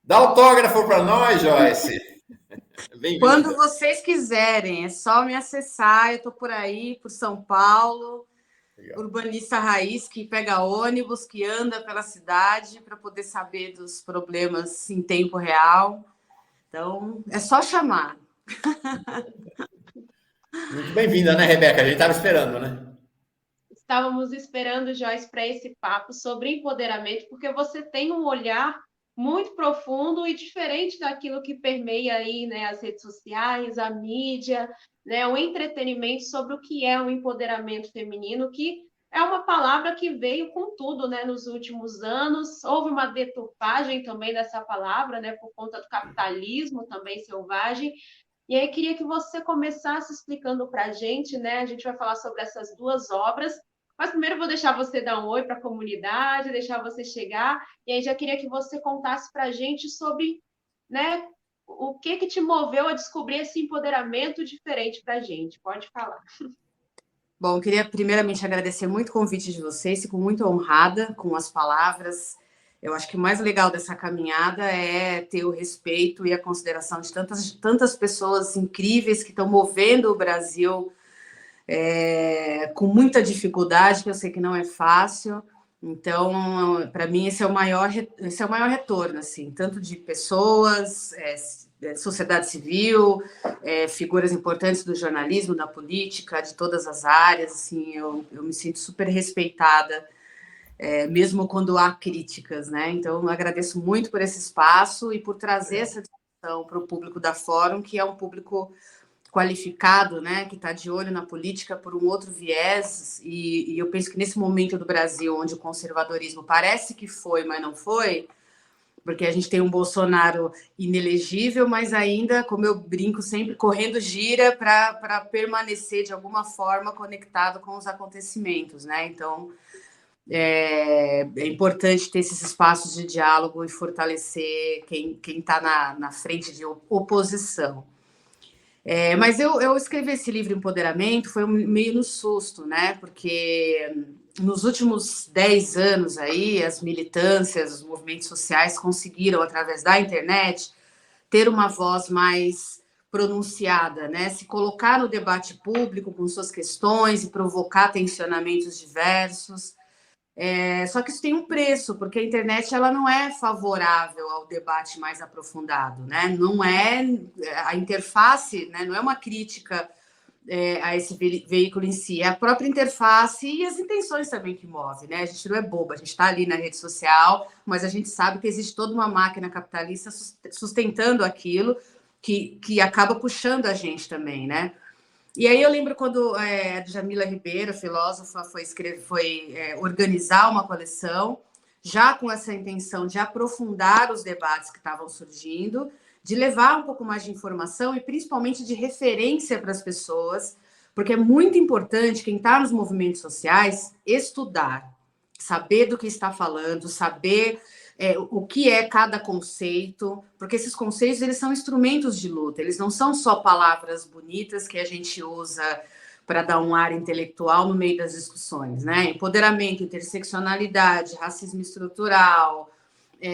Dá autógrafo para nós, Joyce. Quando Bem-vinda. vocês quiserem, é só me acessar. Eu estou por aí, por São Paulo, Legal. urbanista raiz que pega ônibus, que anda pela cidade para poder saber dos problemas em tempo real. Então, é só chamar. Muito bem-vinda, né, Rebeca? A gente estava esperando, né? Estávamos esperando, Joyce, para esse papo sobre empoderamento, porque você tem um olhar muito profundo e diferente daquilo que permeia aí, né, as redes sociais, a mídia, né, o entretenimento sobre o que é o empoderamento feminino, que é uma palavra que veio com tudo, né, nos últimos anos. Houve uma deturpagem também dessa palavra, né, por conta do capitalismo também selvagem. E aí queria que você começasse explicando para a gente, né? A gente vai falar sobre essas duas obras, mas primeiro eu vou deixar você dar um oi para a comunidade, deixar você chegar, e aí já queria que você contasse para a gente sobre, né, o que te moveu a descobrir esse empoderamento diferente para a gente. Pode falar. Bom, eu queria primeiramente agradecer muito o convite de vocês, fico muito honrada com as palavras. Eu acho que o mais legal dessa caminhada é ter o respeito e a consideração de tantas pessoas incríveis que estão movendo o Brasil com muita dificuldade, que eu sei que não é fácil. Então, para mim, esse é o maior retorno, assim, tanto de pessoas, sociedade civil, figuras importantes do jornalismo, da política, de todas as áreas, assim, eu me sinto super respeitada, mesmo quando há críticas, né? Então, eu agradeço muito por esse espaço e por trazer Legal. essa discussão para o público da Fórum, que é um público qualificado, né, que está de olho na política por um outro viés, e eu penso que nesse momento do Brasil, onde o conservadorismo parece que foi, mas não foi, porque a gente tem um Bolsonaro inelegível, mas ainda, como eu brinco sempre, correndo gira para permanecer de alguma forma conectado com os acontecimentos, né? Então, é importante ter esses espaços de diálogo e fortalecer quem está na frente de oposição. Mas eu escrevi esse livro Empoderamento, foi meio no susto, né? Porque nos últimos 10 anos aí, as militâncias, os movimentos sociais conseguiram, através da internet, ter uma voz mais pronunciada, né? Se colocar no debate público com suas questões e provocar tensionamentos diversos. Só que isso tem um preço, porque a internet ela não é favorável ao debate mais aprofundado, né? Não é a interface, né? Não é uma crítica a esse veículo em si, é a própria interface e as intenções também que move, né? A gente não é boba, a gente está ali na rede social, mas a gente sabe que existe toda uma máquina capitalista sustentando aquilo que acaba puxando a gente também, né? E aí eu lembro quando a Djamila Ribeiro, filósofa, foi organizar uma coleção, já com essa intenção de aprofundar os debates que estavam surgindo, de levar um pouco mais de informação e principalmente de referência para as pessoas, porque é muito importante quem está nos movimentos sociais estudar, saber do que está falando, saber o que é cada conceito, porque esses conceitos eles são instrumentos de luta, eles não são só palavras bonitas que a gente usa para dar um ar intelectual no meio das discussões, né? Empoderamento, interseccionalidade, racismo estrutural,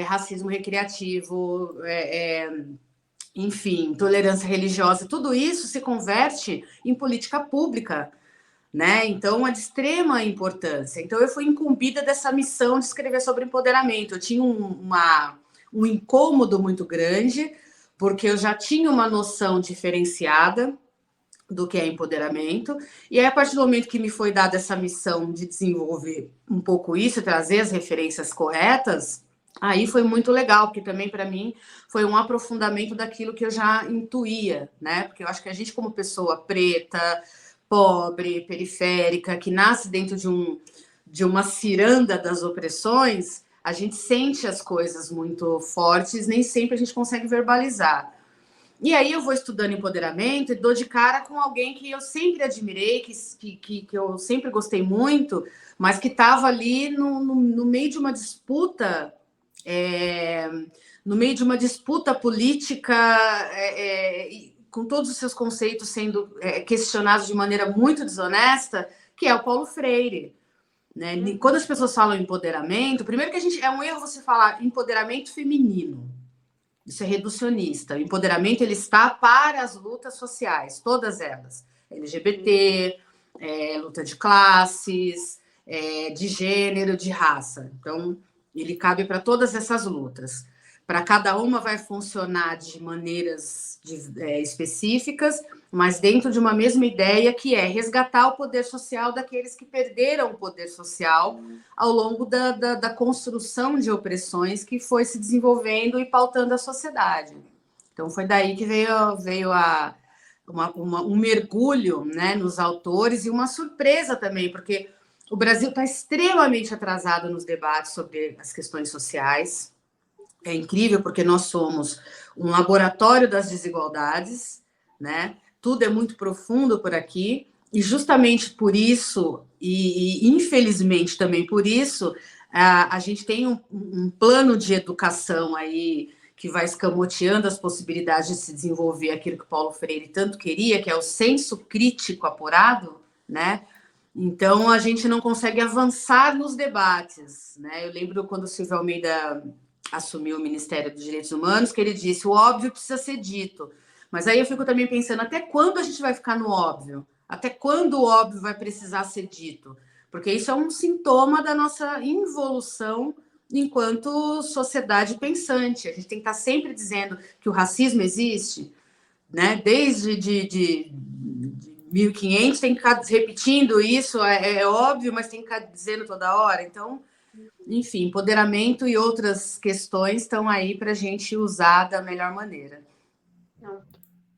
racismo recreativo, enfim, tolerância religiosa, tudo isso se converte em política pública, né? Então, é de extrema importância. Então, eu fui incumbida dessa missão de escrever sobre empoderamento. Eu tinha um incômodo muito grande, porque eu já tinha uma noção diferenciada do que é empoderamento, e aí, a partir do momento que me foi dada essa missão de desenvolver um pouco isso, trazer as referências corretas, aí foi muito legal, porque também para mim foi um aprofundamento daquilo que eu já intuía, né? Porque eu acho que a gente, como pessoa preta, pobre, periférica, que nasce dentro de uma ciranda das opressões, a gente sente as coisas muito fortes, nem sempre a gente consegue verbalizar. E aí eu vou estudando empoderamento e dou de cara com alguém que eu sempre admirei, que eu sempre gostei muito, mas que estava ali no meio de uma disputa, é, no meio de uma disputa política, com todos os seus conceitos sendo questionados de maneira muito desonesta, que é o Paulo Freire. Né? Quando as pessoas falam empoderamento, primeiro que é um erro você falar empoderamento feminino. Isso é reducionista. O empoderamento ele está para as lutas sociais, todas elas. LGBT, luta de classes, de gênero, de raça. Então, ele cabe para todas essas lutas. Para cada uma vai funcionar de maneiras específicas, mas dentro de uma mesma ideia, que é resgatar o poder social daqueles que perderam o poder social ao longo da construção de opressões que foi se desenvolvendo e pautando a sociedade. Então, foi daí que veio um mergulho, né, nos autores e uma surpresa também, porque o Brasil está extremamente atrasado nos debates sobre as questões sociais. É incrível porque nós somos um laboratório das desigualdades, né? Tudo é muito profundo por aqui, e justamente por isso, e infelizmente também por isso, a gente tem um plano de educação aí que vai escamoteando as possibilidades de se desenvolver aquilo que o Paulo Freire tanto queria, que é o senso crítico apurado, né? Então, a gente não consegue avançar nos debates, né? Eu lembro quando o Silvio Almeida assumiu o Ministério dos Direitos Humanos, que ele disse, o óbvio precisa ser dito. Mas aí eu fico também pensando, até quando a gente vai ficar no óbvio? Até quando o óbvio vai precisar ser dito? Porque isso é um sintoma da nossa involução enquanto sociedade pensante. A gente tem que estar sempre dizendo que o racismo existe, né? Desde de 1500 tem que ficar repetindo isso, é óbvio, mas tem que ficar dizendo toda hora. Então, enfim, empoderamento e outras questões estão aí para a gente usar da melhor maneira.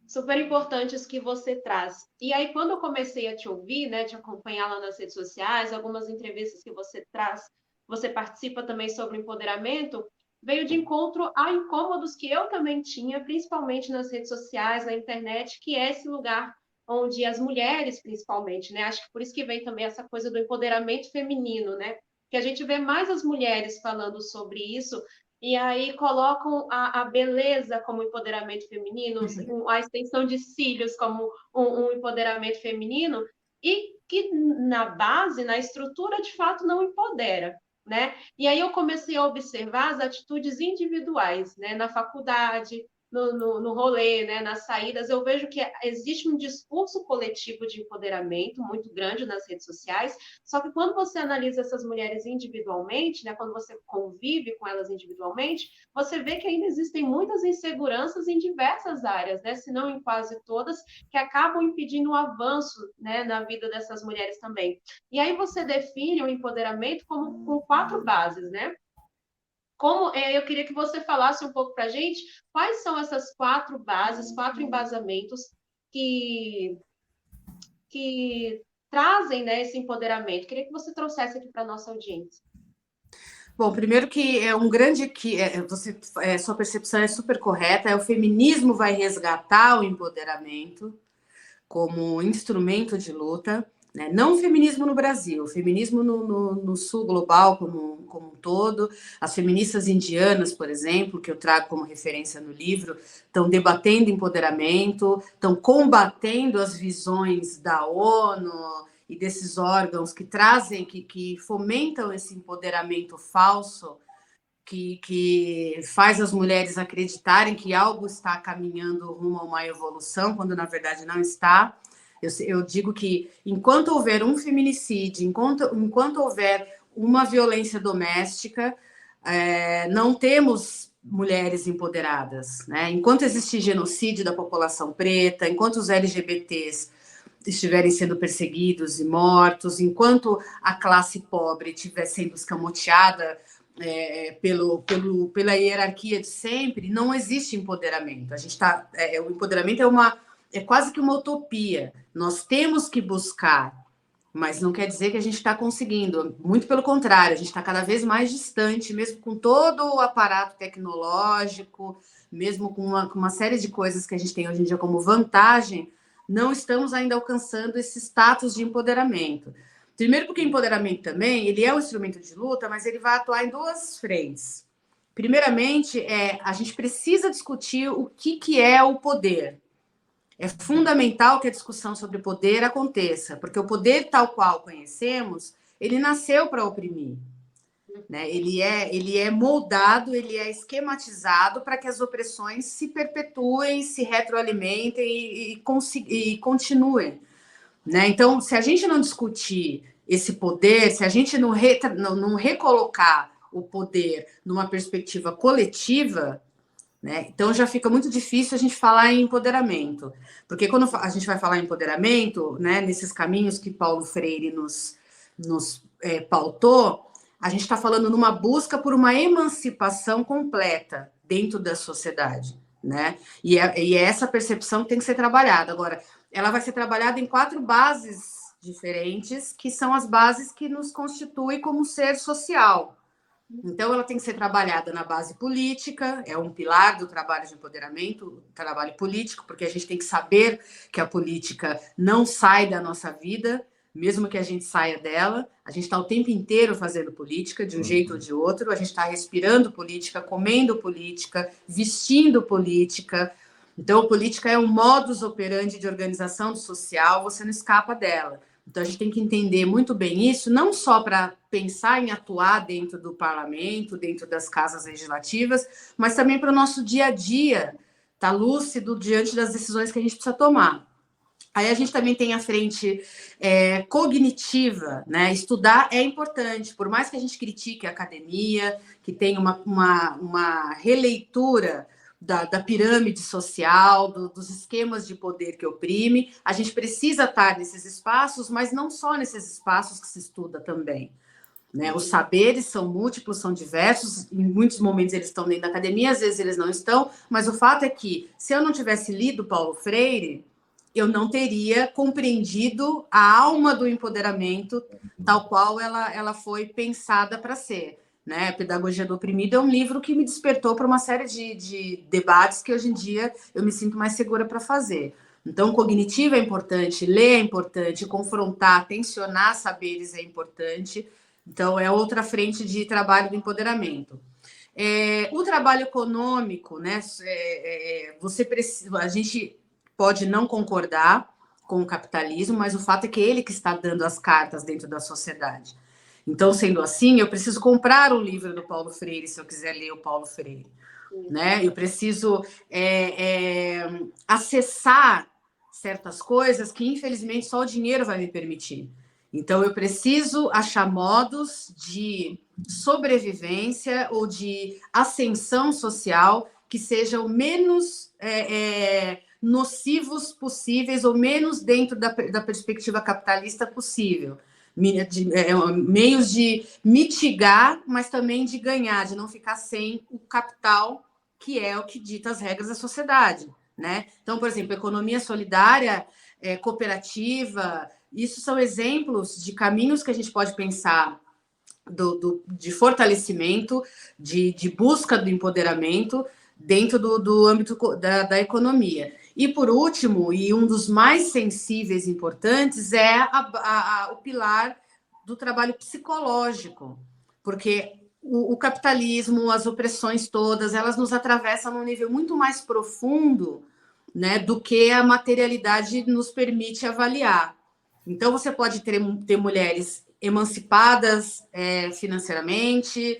Super importante isso que você traz. E aí, quando eu comecei a te ouvir, né, te acompanhar lá nas redes sociais, algumas entrevistas que você traz, você participa também sobre empoderamento, veio de encontro a incômodos que eu também tinha, principalmente nas redes sociais, na internet, que é esse lugar onde as mulheres, principalmente, né, acho que por isso que vem também essa coisa do empoderamento feminino, né, que a gente vê mais as mulheres falando sobre isso, e aí colocam a beleza como empoderamento feminino, a extensão de cílios como um empoderamento feminino, e que na base, na estrutura, de fato, não empodera, né? E aí eu comecei a observar as atitudes individuais, né? Na faculdade, no rolê, né? Nas saídas, eu vejo que existe um discurso coletivo de empoderamento muito grande nas redes sociais, só que quando você analisa essas mulheres individualmente, né? Quando você convive com elas individualmente, você vê que ainda existem muitas inseguranças em diversas áreas, né? Se não em quase todas, que acabam impedindo o avanço, né? Na vida dessas mulheres também. E aí você define o empoderamento como com 4 bases, né? Como eu queria que você falasse um pouco para a gente quais são essas 4 bases, 4 embasamentos que trazem, né, esse empoderamento. Queria que você trouxesse aqui para a nossa audiência. Bom, primeiro que é um grande sua percepção é super correta. O feminismo vai resgatar o empoderamento como instrumento de luta, né? Não o feminismo no Brasil, o feminismo no sul global como um todo. As feministas indianas, por exemplo, que eu trago como referência no livro, estão debatendo empoderamento, estão combatendo as visões da ONU e desses órgãos que trazem, que fomentam esse empoderamento falso, que faz as mulheres acreditarem que algo está caminhando rumo a uma evolução, quando na verdade não está. Eu digo que enquanto houver um feminicídio, enquanto houver uma violência doméstica, não temos mulheres empoderadas, né? Enquanto existir genocídio da população preta, enquanto os LGBTs estiverem sendo perseguidos e mortos, enquanto a classe pobre estiver sendo escamoteada pela hierarquia de sempre, não existe empoderamento. O empoderamento é quase que uma utopia. Nós temos que buscar, mas não quer dizer que a gente está conseguindo. Muito pelo contrário, a gente está cada vez mais distante, mesmo com todo o aparato tecnológico, mesmo com uma série de coisas que a gente tem hoje em dia como vantagem, não estamos ainda alcançando esse status de empoderamento. Primeiro porque o empoderamento também, ele é um instrumento de luta, mas ele vai atuar em 2 frentes. Primeiramente, a gente precisa discutir o que é o poder. É fundamental que a discussão sobre poder aconteça, porque o poder tal qual conhecemos, ele nasceu para oprimir. né? Ele é moldado, ele é esquematizado para que as opressões se perpetuem, se retroalimentem e continuem, né? Então, se a gente não discutir esse poder, se a gente não recolocar o poder numa perspectiva coletiva, né? Então já fica muito difícil a gente falar em empoderamento, porque quando a gente vai falar em empoderamento, né, nesses caminhos que Paulo Freire nos pautou, a gente está falando numa busca por uma emancipação completa dentro da sociedade, né? E é essa percepção que tem que ser trabalhada. Agora, ela vai ser trabalhada em 4 bases diferentes, que são as bases que nos constituem como ser social. Então, ela tem que ser trabalhada na base política, é um pilar do trabalho de empoderamento, o trabalho político, porque a gente tem que saber que a política não sai da nossa vida, mesmo que a gente saia dela, a gente está o tempo inteiro fazendo política, de um jeito ou de outro, a gente está respirando política, comendo política, vestindo política. Então, política é um modus operandi de organização social, você não escapa dela. Então, a gente tem que entender muito bem isso, não só para pensar em atuar dentro do parlamento, dentro das casas legislativas, mas também para o nosso dia a dia, estar lúcido diante das decisões que a gente precisa tomar. Aí a gente também tem a frente cognitiva, né? Estudar é importante, por mais que a gente critique a academia, que tenha uma releitura da pirâmide social, dos esquemas de poder que oprime, a gente precisa estar nesses espaços, mas não só nesses espaços que se estuda também, né? Os saberes são múltiplos, são diversos, em muitos momentos eles estão dentro da academia, às vezes eles não estão, mas o fato é que, se eu não tivesse lido Paulo Freire, eu não teria compreendido a alma do empoderamento tal qual ela foi pensada para ser. Né? Pedagogia do Oprimido é um livro que me despertou para uma série de debates que hoje em dia eu me sinto mais segura para fazer. Então, cognitivo é importante, ler é importante, confrontar, tensionar saberes é importante. Então, é outra frente de trabalho do empoderamento. O trabalho econômico, né? Você precisa, a gente pode não concordar com o capitalismo, mas o fato é que ele que está dando as cartas dentro da sociedade. Então, sendo assim, eu preciso comprar um livro do Paulo Freire se eu quiser ler o Paulo Freire, né? Eu preciso acessar certas coisas que, infelizmente, só o dinheiro vai me permitir. Então, eu preciso achar modos de sobrevivência ou de ascensão social que sejam menos nocivos possíveis ou menos dentro da perspectiva capitalista possível. Meios de mitigar, mas também de ganhar, de não ficar sem o capital, que é o que dita as regras da sociedade, né? Então, por exemplo, economia solidária, cooperativa, isso são exemplos de caminhos que a gente pode pensar de fortalecimento, de busca do empoderamento dentro do âmbito da economia. E, por último, e um dos mais sensíveis e importantes, é o pilar do trabalho psicológico, porque o capitalismo, as opressões todas, elas nos atravessam num nível muito mais profundo, né, do que a materialidade nos permite avaliar. Então, você pode ter mulheres emancipadas financeiramente,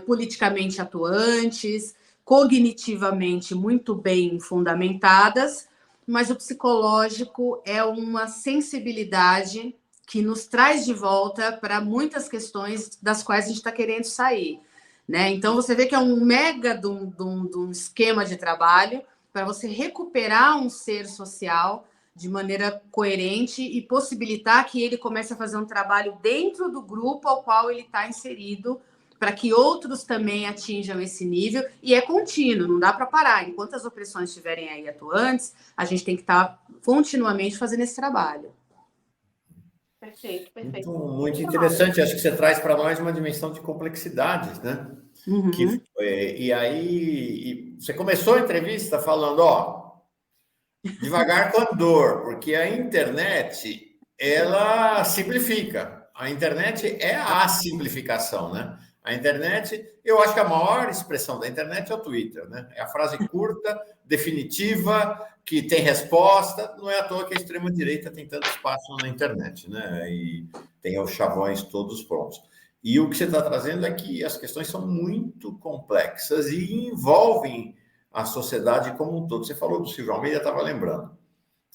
politicamente atuantes, cognitivamente muito bem fundamentadas, mas o psicológico é uma sensibilidade que nos traz de volta para muitas questões das quais a gente está querendo sair, né? Então, você vê que é um mega de um esquema de trabalho para você recuperar um ser social de maneira coerente e possibilitar que ele comece a fazer um trabalho dentro do grupo ao qual ele está inserido, para que outros também atinjam esse nível, e é contínuo, não dá para parar. Enquanto as opressões estiverem aí atuantes, a gente tem que estar continuamente fazendo esse trabalho. Perfeito, perfeito. Muito interessante, acho que você traz para nós uma dimensão de complexidades, né? Uhum. E aí, você começou a entrevista falando, devagar com a dor, porque a internet, ela simplifica. A internet é a simplificação, né? A internet, eu acho que a maior expressão da internet é o Twitter, né? É a frase curta, definitiva, que tem resposta. Não é à toa que a extrema-direita tem tanto espaço na internet, né? E tem os chavões todos prontos. E o que você está trazendo é que as questões são muito complexas e envolvem a sociedade como um todo. Você falou do Silvio Almeida, estava lembrando.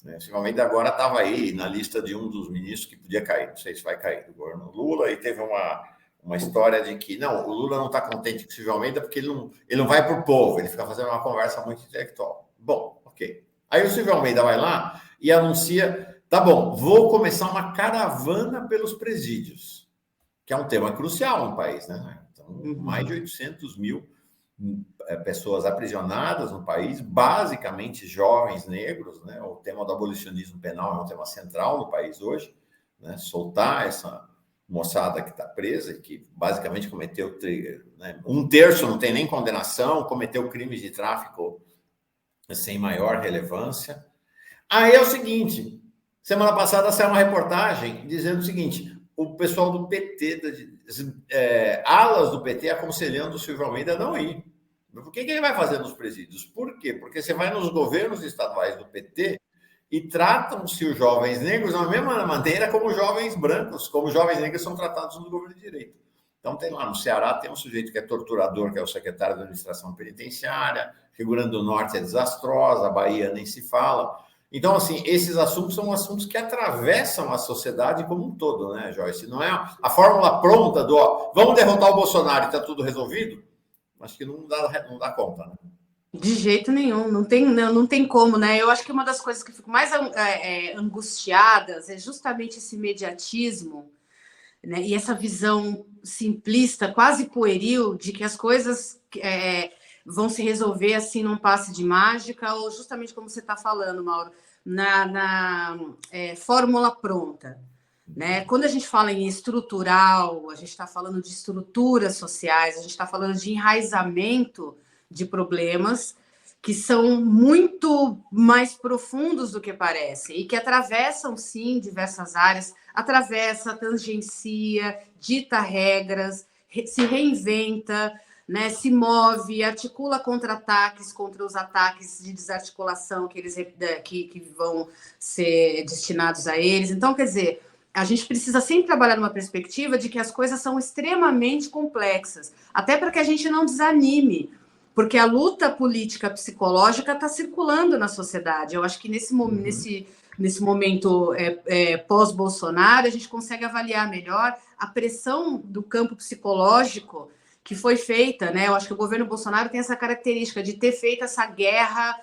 Né? O Silvio Almeida agora estava aí na lista de um dos ministros que podia cair, não sei se vai cair, do governo Lula, e teve uma história de que, não, o Lula não está contente com o Silvio Almeida porque ele não vai para o povo, ele fica fazendo uma conversa muito intelectual. Bom, ok. Aí o Silvio Almeida vai lá e anuncia, tá bom, vou começar uma caravana pelos presídios, que é um tema crucial no país, né? Então, mais de 800 mil pessoas aprisionadas no país, basicamente jovens negros, né? O tema do abolicionismo penal é um tema central no país hoje, né? Soltar essa moçada que está presa, que basicamente cometeu, né? 1/3 não tem nem condenação, cometeu crimes de tráfico sem maior relevância. Aí é o seguinte, semana passada saiu uma reportagem dizendo o seguinte, o pessoal do PT, alas do PT aconselhando o Silvio Almeida a não ir. Por que ele vai fazer nos presídios? Por quê? Porque você vai nos governos estaduais do PT e tratam-se os jovens negros da mesma maneira como jovens brancos, como jovens negros são tratados no governo de direito. Então, tem lá no Ceará, tem um sujeito que é torturador, que é o secretário da administração penitenciária, Rio Grande do Norte é desastrosa, a Bahia nem se fala. Então, assim, esses assuntos são assuntos que atravessam a sociedade como um todo, né, Joyce? Não é a fórmula pronta do, ó, vamos derrotar o Bolsonaro e está tudo resolvido? Acho que não dá conta, né? De jeito nenhum, não tem como, né? Eu acho que uma das coisas que fico mais angustiadas é justamente esse imediatismo, né? E essa visão simplista, quase pueril, de que as coisas vão se resolver assim num passe de mágica, ou justamente como você está falando, Mauro, na fórmula pronta. Né? Quando a gente fala em estrutural, a gente está falando de estruturas sociais, a gente está falando de enraizamento de problemas que são muito mais profundos do que parecem e que atravessam, sim, diversas áreas, atravessa, tangencia, dita regras, se reinventa, né, se move, articula contra-ataques, contra os ataques de desarticulação que vão ser destinados a eles. Então, quer dizer, a gente precisa sempre trabalhar numa perspectiva de que as coisas são extremamente complexas, até para que a gente não desanime, porque a luta política psicológica está circulando na sociedade. Eu acho que nesse momento pós-Bolsonaro, a gente consegue avaliar melhor a pressão do campo psicológico que foi feita, né? Eu acho que o governo Bolsonaro tem essa característica de ter feito essa guerra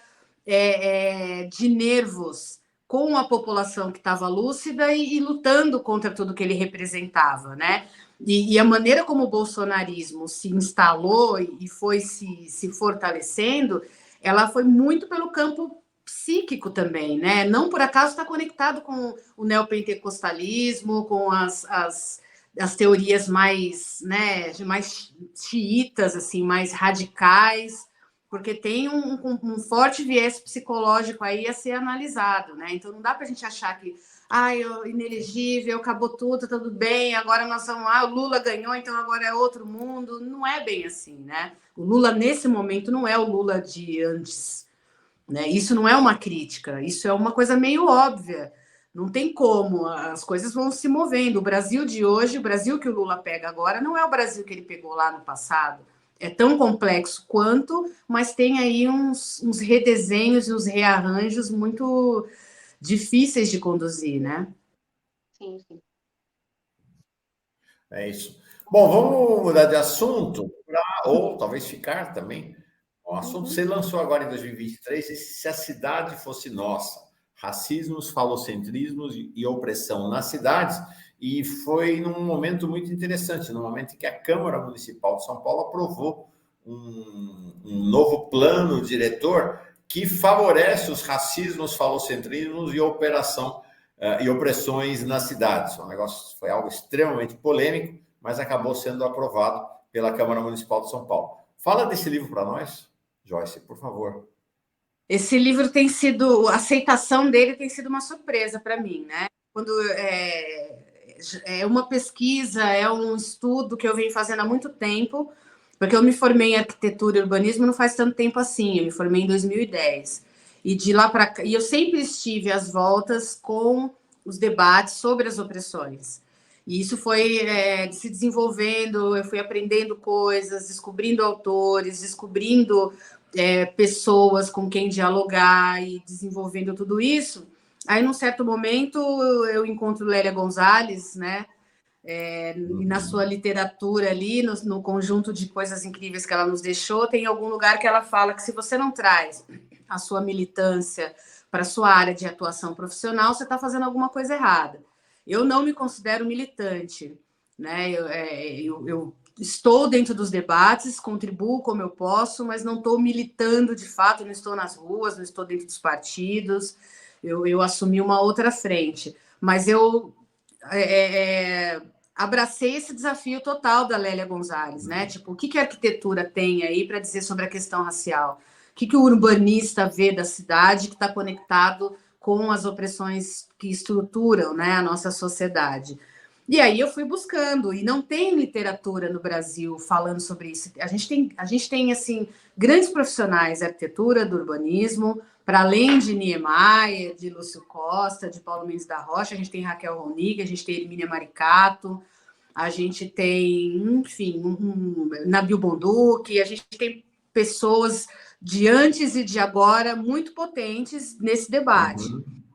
de nervos com a população que estava lúcida e lutando contra tudo que ele representava, né? E a maneira como o bolsonarismo se instalou e foi se fortalecendo, ela foi muito pelo campo psíquico também, né? Não por acaso está conectado com o neopentecostalismo, com as teorias mais, né, mais xiitas, assim, mais radicais, porque tem um forte viés psicológico aí a ser analisado, né? Então não dá para a gente achar que inelegível, acabou tudo bem, agora nós vamos lá, o Lula ganhou, então agora é outro mundo. Não é bem assim, né? O Lula, nesse momento, não é o Lula de antes, né? Isso não é uma crítica, isso é uma coisa meio óbvia. Não tem como, as coisas vão se movendo. O Brasil de hoje, o Brasil que o Lula pega agora, não é o Brasil que ele pegou lá no passado. É tão complexo quanto, mas tem aí uns redesenhos e uns rearranjos muito difíceis de conduzir, né? Sim, sim. É isso. Bom, vamos mudar de assunto, ou talvez ficar também. O assunto você lançou agora em 2023, se a cidade fosse nossa, racismos, falocentrismos e opressão nas cidades, e foi num momento muito interessante, no momento em que a Câmara Municipal de São Paulo aprovou um novo plano diretor que favorece os racismos, falocentrismos e opressões nas cidades. O negócio foi algo extremamente polêmico, mas acabou sendo aprovado pela Câmara Municipal de São Paulo. Fala desse livro para nós, Joyce, por favor. Esse livro a aceitação dele tem sido uma surpresa para mim, né? Quando é uma pesquisa, é um estudo que eu venho fazendo há muito tempo, porque eu me formei em arquitetura e urbanismo não faz tanto tempo assim, eu me formei em 2010. E de lá para cá, e eu sempre estive às voltas com os debates sobre as opressões. E isso foi se desenvolvendo, eu fui aprendendo coisas, descobrindo autores, descobrindo pessoas com quem dialogar e desenvolvendo tudo isso. Aí, num certo momento, eu encontro Lélia Gonzalez, né? E na sua literatura ali, no conjunto de coisas incríveis que ela nos deixou, tem algum lugar que ela fala que se você não traz a sua militância para a sua área de atuação profissional, você está fazendo alguma coisa errada. Eu não me considero militante, né? Eu estou dentro dos debates, contribuo como eu posso, mas não estou militando de fato, não estou nas ruas, não estou dentro dos partidos, eu assumi uma outra frente. Mas eu abracei esse desafio total da Lélia Gonzalez, né? Tipo, o que a arquitetura tem aí para dizer sobre a questão racial? O que o urbanista vê da cidade que está conectado com as opressões que estruturam, né, a nossa sociedade? E aí eu fui buscando, e não tem literatura no Brasil falando sobre isso. A gente tem assim, grandes profissionais da arquitetura, do urbanismo, para além de Niemeyer, de Lúcio Costa, de Paulo Mendes da Rocha, a gente tem Raquel Ronig, a gente tem Hermínia Maricato, a gente tem, enfim, Nabil Bonduque, a gente tem pessoas de antes e de agora muito potentes nesse debate,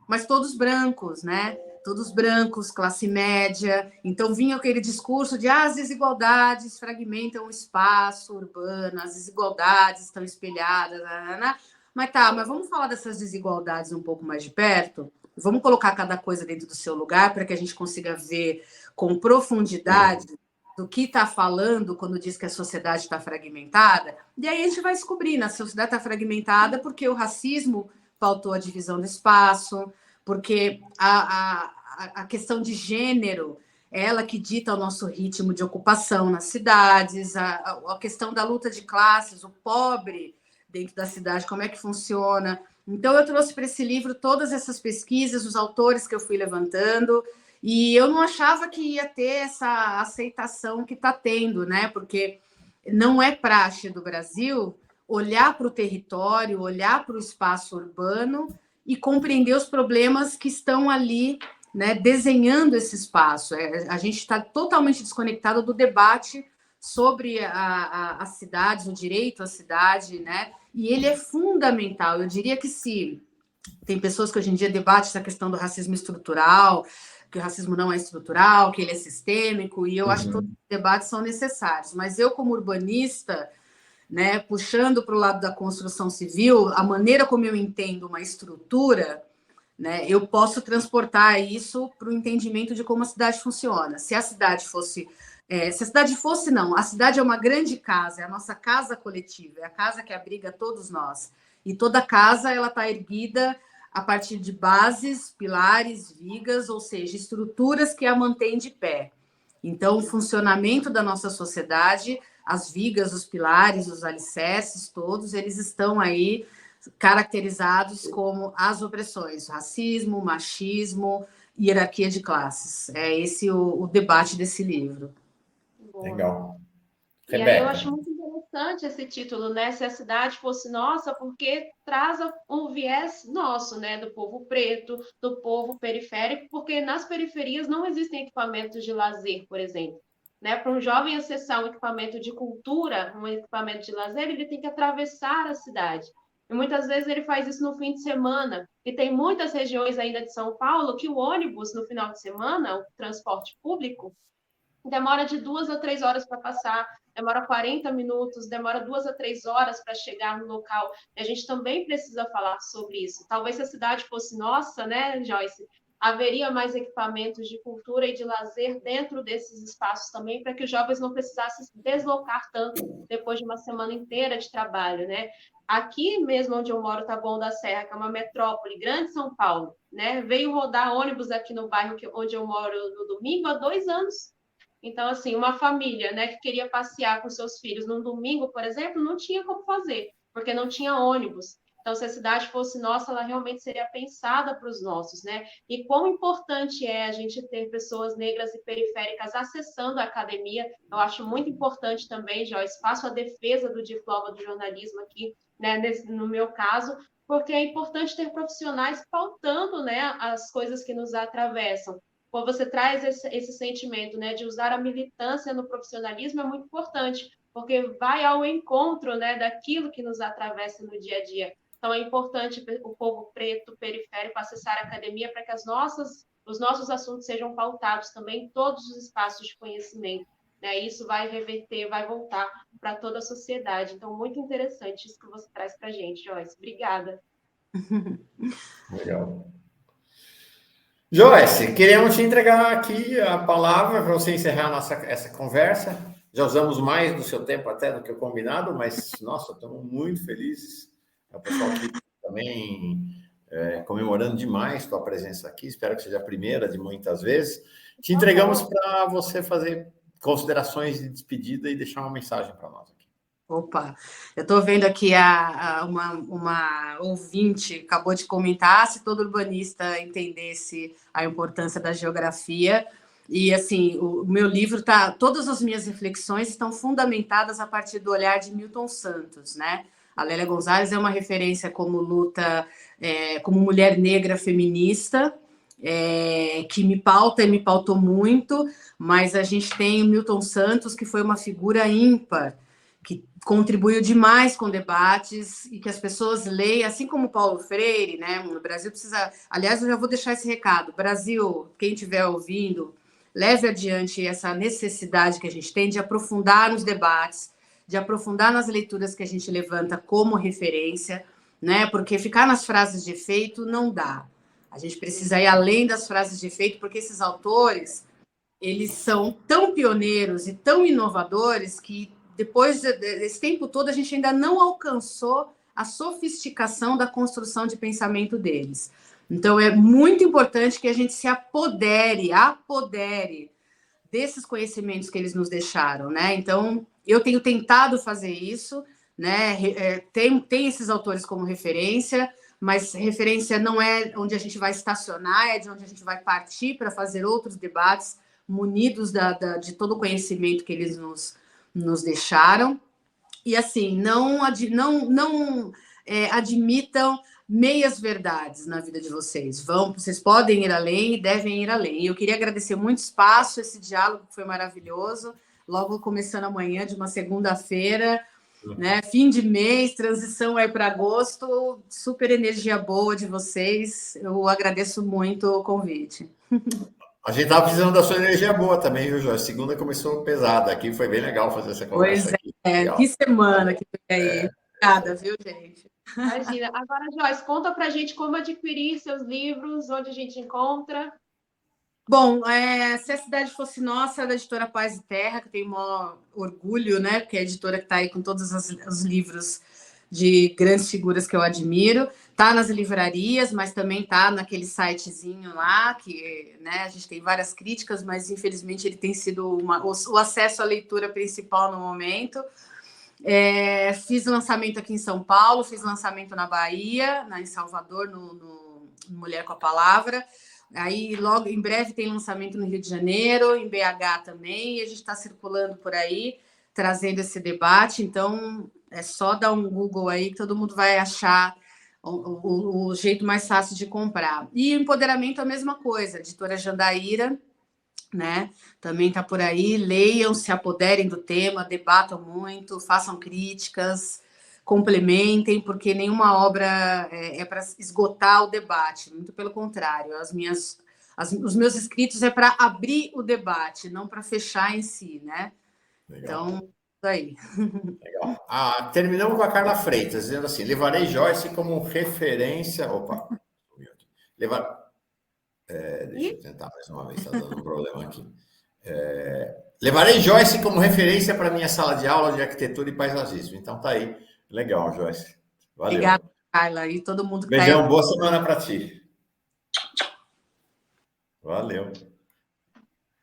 mas todos brancos, né? Todos brancos, classe média. Então vinha aquele discurso de as desigualdades fragmentam o espaço urbano, as desigualdades estão espelhadas, mas vamos falar dessas desigualdades um pouco mais de perto? Vamos colocar cada coisa dentro do seu lugar para que a gente consiga ver com profundidade do que está falando quando diz que a sociedade está fragmentada. E aí a gente vai descobrir, a sociedade está fragmentada porque o racismo pautou a divisão do espaço, porque a questão de gênero é ela que dita o nosso ritmo de ocupação nas cidades, a questão da luta de classes, o pobre dentro da cidade, como é que funciona. Então, eu trouxe para esse livro todas essas pesquisas, os autores que eu fui levantando, e eu não achava que ia ter essa aceitação que está tendo, né? Porque não é praxe do Brasil olhar para o território, olhar para o espaço urbano e compreender os problemas que estão ali, né, desenhando esse espaço. A gente está totalmente desconectado do debate sobre as cidades, o direito à cidade, né? E ele é fundamental. Eu diria que se tem pessoas que hoje em dia debatem essa questão do racismo estrutural, que o racismo não é estrutural, que ele é sistêmico, e eu acho que todos os debates são necessários. Mas eu, como urbanista, né, puxando para o lado da construção civil, a maneira como eu entendo uma estrutura, né, eu posso transportar isso para o entendimento de como a cidade funciona. Se a cidade fosse não, a cidade é uma grande casa, é a nossa casa coletiva, é a casa que abriga todos nós. E toda casa ela está erguida a partir de bases, pilares, vigas, ou seja, estruturas que a mantêm de pé. Então, o funcionamento da nossa sociedade, as vigas, os pilares, os alicerces, todos eles estão aí caracterizados como as opressões, racismo, machismo, hierarquia de classes. É esse o debate desse livro. Legal. E aí eu acho muito interessante esse título, né? Se a cidade fosse nossa, porque traz um viés nosso, né? Do povo preto, do povo periférico, porque nas periferias não existem equipamentos de lazer, por exemplo. Né? Para um jovem acessar um equipamento de cultura, um equipamento de lazer, ele tem que atravessar a cidade. E muitas vezes ele faz isso no fim de semana. E tem muitas regiões ainda de São Paulo que o ônibus, no final de semana, o transporte público, demora de 2 a 3 horas para passar, demora 40 minutos, demora 2 a 3 horas para chegar no local. E a gente também precisa falar sobre isso. Talvez se a cidade fosse nossa, né, Joyce? Haveria mais equipamentos de cultura e de lazer dentro desses espaços também, para que os jovens não precisassem se deslocar tanto depois de uma semana inteira de trabalho, né? Aqui mesmo onde eu moro, Taboão da Serra, que é uma metrópole, grande São Paulo, né? Veio rodar ônibus aqui no bairro onde eu moro no domingo há 2 anos. Então, assim, uma família, né, que queria passear com seus filhos num domingo, por exemplo, não tinha como fazer, porque não tinha ônibus. Então, se a cidade fosse nossa, ela realmente seria pensada para os nossos, né? E quão importante é a gente ter pessoas negras e periféricas acessando a academia. Eu acho muito importante também, Joyce, faço a defesa do diploma do jornalismo aqui, né, no meu caso, porque é importante ter profissionais pautando, né, as coisas que nos atravessam. quando você traz esse sentimento, né, de usar a militância no profissionalismo, é muito importante, porque vai ao encontro, né, daquilo que nos atravessa no dia a dia. Então, é importante o povo preto, periférico, acessar a academia para que os nossos assuntos sejam pautados também em todos os espaços de conhecimento. Né? Isso vai reverter, vai voltar para toda a sociedade. Então, muito interessante isso que você traz para a gente, Joyce. Obrigada. Legal. Joyce, queremos te entregar aqui a palavra para você encerrar essa conversa. Já usamos mais do seu tempo até do que o combinado, mas, nossa, estamos muito felizes. O pessoal aqui também comemorando demais tua presença aqui. Espero que seja a primeira de muitas vezes. Te entregamos para você fazer considerações de despedida e deixar uma mensagem para nós aqui. Opa, eu estou vendo aqui uma ouvinte acabou de comentar se todo urbanista entendesse a importância da geografia. E assim, o meu livro todas as minhas reflexões estão fundamentadas a partir do olhar de Milton Santos, né? A Lélia Gonzalez é uma referência como luta, como mulher negra feminista, que me pauta e me pautou muito, mas a gente tem o Milton Santos, que foi uma figura ímpar, que contribuiu demais com debates e que as pessoas leiam, assim como Paulo Freire, né? O Brasil precisa... Aliás, eu já vou deixar esse recado. Brasil, quem estiver ouvindo, leve adiante essa necessidade que a gente tem de aprofundar nos debates, de aprofundar nas leituras que a gente levanta como referência, né? Porque ficar nas frases de efeito não dá. A gente precisa ir além das frases de efeito, porque esses autores, eles são tão pioneiros e tão inovadores que depois desse tempo todo, a gente ainda não alcançou a sofisticação da construção de pensamento deles. Então, é muito importante que a gente se apodere desses conhecimentos que eles nos deixaram, né? Então, eu tenho tentado fazer isso, né? Tem esses autores como referência, mas referência não é onde a gente vai estacionar, é de onde a gente vai partir para fazer outros debates munidos de todo o conhecimento que eles nos deixaram. E assim, não admitam meias verdades na vida de vocês. Vocês podem ir além e devem ir além. E eu queria agradecer muito o espaço, esse diálogo que foi maravilhoso. Logo começando amanhã, de uma segunda-feira, né? Fim de mês, transição aí para agosto, super energia boa de vocês. Eu agradeço muito o convite. A gente estava precisando da sua energia boa também, viu, Joyce? Segunda começou pesada aqui, foi bem legal fazer essa conversa aqui. Que semana que foi aí. Obrigada, viu, gente? Imagina. Agora, Joyce, conta pra gente como adquirir seus livros, onde a gente encontra. Bom, se a cidade fosse nossa, é da editora Paz e Terra, que eu tenho o maior orgulho, né? Porque é a editora que está aí com todos os livros de grandes figuras que eu admiro. Tá nas livrarias, mas também tá naquele sitezinho lá, que, né, a gente tem várias críticas, mas infelizmente ele tem sido o acesso à leitura principal no momento. Fiz lançamento aqui em São Paulo, fiz lançamento na Bahia, em Salvador, no Mulher com a Palavra. Aí, logo, em breve, tem lançamento no Rio de Janeiro, em BH também, e a gente está circulando por aí, trazendo esse debate. Então, é só dar um Google aí que todo mundo vai achar o jeito mais fácil de comprar. E empoderamento, a mesma coisa, editora Jandaíra, né? Também está por aí. Leiam, se apoderem do tema, debatam muito, façam críticas, complementem, porque nenhuma obra é para esgotar o debate, muito pelo contrário. Os meus escritos é para abrir o debate, não para fechar em si, né? Legal. Então, isso aí. Legal. Terminamos com a Carla Freitas, dizendo assim: levarei Joyce como referência. Opa, deixa eu tentar mais uma vez, está dando um problema aqui. Levarei Joyce como referência para minha sala de aula de arquitetura e paisagismo. Então tá aí. Legal, Joyce. Valeu. Obrigada, Carla, e todo mundo que Beijão, boa semana para ti. Valeu.